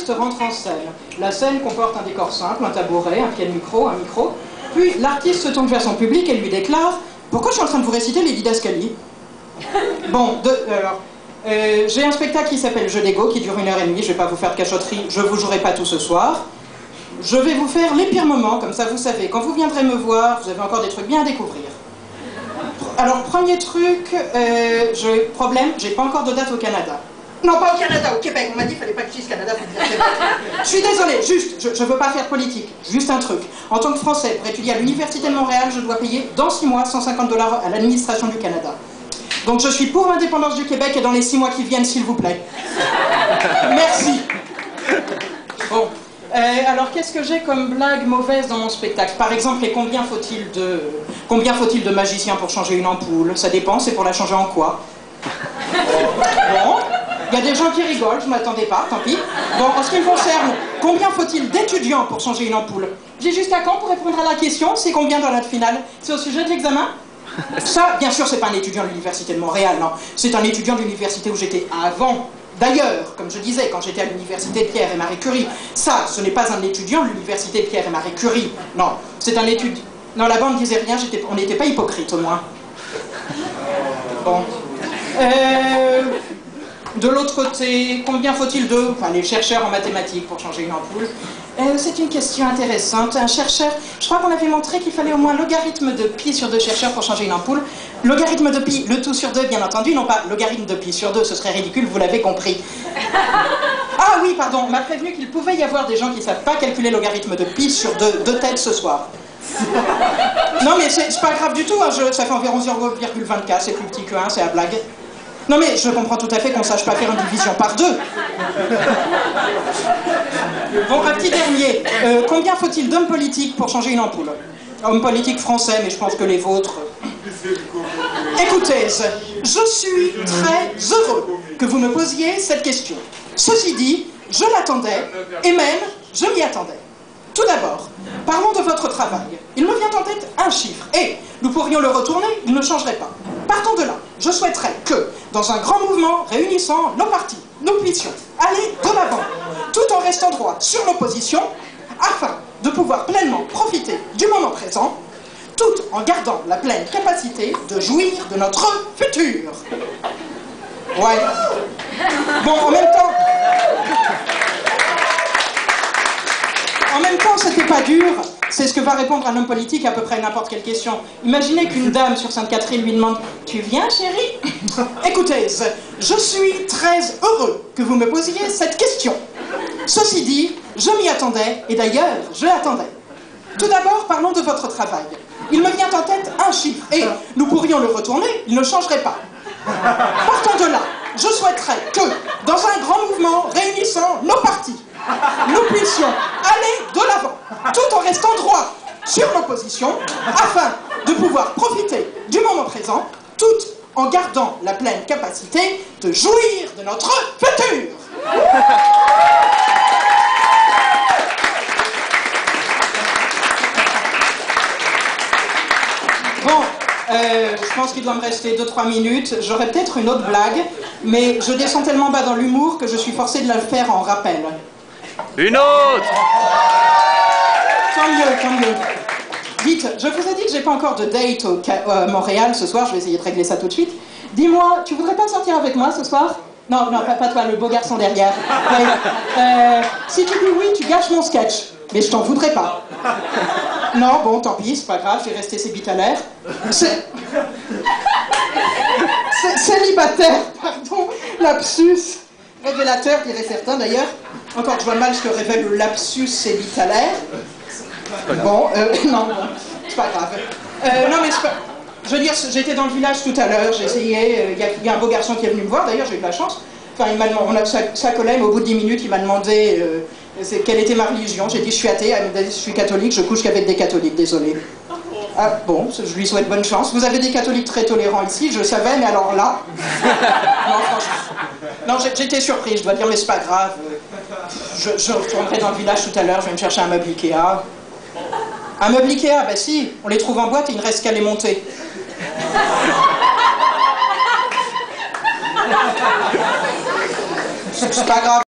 l'artiste rentre en scène. La scène comporte un décor simple, un tabouret, un pied de micro, un micro. Puis l'artiste se tourne vers son public et lui déclare « Pourquoi je suis en train de vous réciter les didascalies ?» Bon, j'ai un spectacle qui s'appelle Jeu d'ego, qui dure 1h30, je ne vais pas vous faire de cachotterie, je ne vous jouerai pas tout ce soir. Je vais vous faire les pires moments, comme ça vous savez, quand vous viendrez me voir, vous avez encore des trucs bien à découvrir. Alors, premier truc, problème, j'ai pas encore de date au Canada. Non, pas au Canada, au Québec, on m'a dit qu'il fallait pas que je dise Canada, faut dire Québec. Je suis désolée, juste, je veux pas faire politique, juste un truc. En tant que Français, pour étudier à l'Université de Montréal, je dois payer dans 6 mois 150 $ à l'administration du Canada. Donc je suis pour l'indépendance du Québec et dans les 6 mois qui viennent, s'il vous plaît. Merci. Bon. Alors, qu'est-ce que j'ai comme blague mauvaise dans mon spectacle? Par exemple, combien faut-il de magiciens pour changer une ampoule? Ça dépend, c'est pour la changer en quoi? Bon, il y a des gens qui rigolent, je ne m'attendais pas, tant pis. Bon, en ce qui me concerne, combien faut-il d'étudiants pour changer une ampoule? J'ai jusqu'à quand pour répondre à la question? C'est combien dans notre finale? C'est au sujet de l'examen? Ça, bien sûr, c'est pas un étudiant de l'Université de Montréal, non. C'est un étudiant de l'université où j'étais avant. D'ailleurs, comme je disais, quand j'étais à l'université de Pierre et Marie Curie, ça, ce n'est pas un étudiant de l'université de Pierre et Marie Curie. Non, c'est un étudiant... Non, la bande disait rien, on n'était pas hypocrite, au moins. Bon. De l'autre côté, combien faut-il les chercheurs en mathématiques pour changer une ampoule? C'est une question intéressante. Un chercheur, je crois qu'on avait montré qu'il fallait au moins logarithme de pi sur 2 chercheurs pour changer une ampoule. Logarithme de pi, le tout sur 2, bien entendu, non pas logarithme de pi sur 2, ce serait ridicule, vous l'avez compris. Ah oui, pardon, on m'a prévenu qu'il pouvait y avoir des gens qui ne savent pas calculer logarithme de pi sur 2 têtes ce soir. Non mais c'est pas grave du tout, hein, ça fait environ 0,24, c'est plus petit que 1, c'est à blague. Non mais je comprends tout à fait qu'on sache pas faire une division par 2. Bon, un petit dernier. Combien faut-il d'hommes politiques pour changer une ampoule? Hommes politiques français, mais je pense que les vôtres... Écoutez, je suis très heureux que vous me posiez cette question. Ceci dit, je l'attendais, et même, je m'y attendais. Tout d'abord, parlons de votre travail. Il me vient en tête un chiffre, et nous pourrions le retourner, il ne changerait pas. Partons de là, je souhaiterais que, dans un grand mouvement réunissant nos partis, nous puissions aller de l'avant, tout en restant droit sur nos positions, afin de pouvoir pleinement profiter du moment présent, tout en gardant la pleine capacité de jouir de notre futur. Ouais. Bon, en même temps, c'était pas dur. C'est ce que va répondre un homme politique à peu près à n'importe quelle question. Imaginez qu'une dame sur Sainte-Catherine lui demande « Tu viens, chérie ?» Écoutez, je suis très heureux que vous me posiez cette question. Ceci dit, je m'y attendais, et d'ailleurs, je l'attendais. Tout d'abord, parlons de votre travail. Il me vient en tête un chiffre, et nous pourrions le retourner, il ne changerait pas. Partons de là, je souhaiterais que, dans un grand mouvement réunissant nos partis, nous puissions aller de l'avant, tout en restant droit sur nos positions, afin de pouvoir profiter du moment présent, tout en gardant la pleine capacité de jouir de notre futur. Bon, je pense qu'il doit me rester 2-3 minutes. J'aurais peut-être une autre blague, mais je descends tellement bas dans l'humour que je suis forcé de la faire en rappel. Une autre! Tant mieux, tant mieux. Dites, je vous ai dit que j'ai pas encore de date à Montréal ce soir, je vais essayer de régler ça tout de suite. Dis-moi, tu voudrais pas sortir avec moi ce soir? Non, non, pas toi, le beau garçon derrière. Ouais. Si tu dis oui, tu gâches mon sketch. Mais je t'en voudrais pas. Non, bon, tant pis, c'est pas grave, j'ai resté célibataire. Célibataire, pardon, lapsus. Révélateur, diraient certains d'ailleurs. Encore, je vois mal ce que révèle le lapsus célibataire. Bon, non, c'est pas grave. Non, mais c'est pas... Je veux dire, j'étais dans le village tout à l'heure, j'ai essayé, il y a un beau garçon qui est venu me voir, d'ailleurs j'ai eu de la chance. Enfin, il m'a demandé, on a sa collègue, au bout de 10 minutes, il m'a demandé quelle était ma religion. J'ai dit, je suis athée, elle m'a dit, je suis catholique, je couche qu'avec des catholiques, désolé. Ah bon, je lui souhaite bonne chance. Vous avez des catholiques très tolérants ici, je savais, mais alors là... Non, franchement... Non, j'étais surpris, je dois dire, mais c'est pas grave. Je retournerai dans le village tout à l'heure, je vais me chercher un meuble Ikea. Un meuble Ikea, bah si, on les trouve en boîte et il ne reste qu'à les monter. C'est pas grave.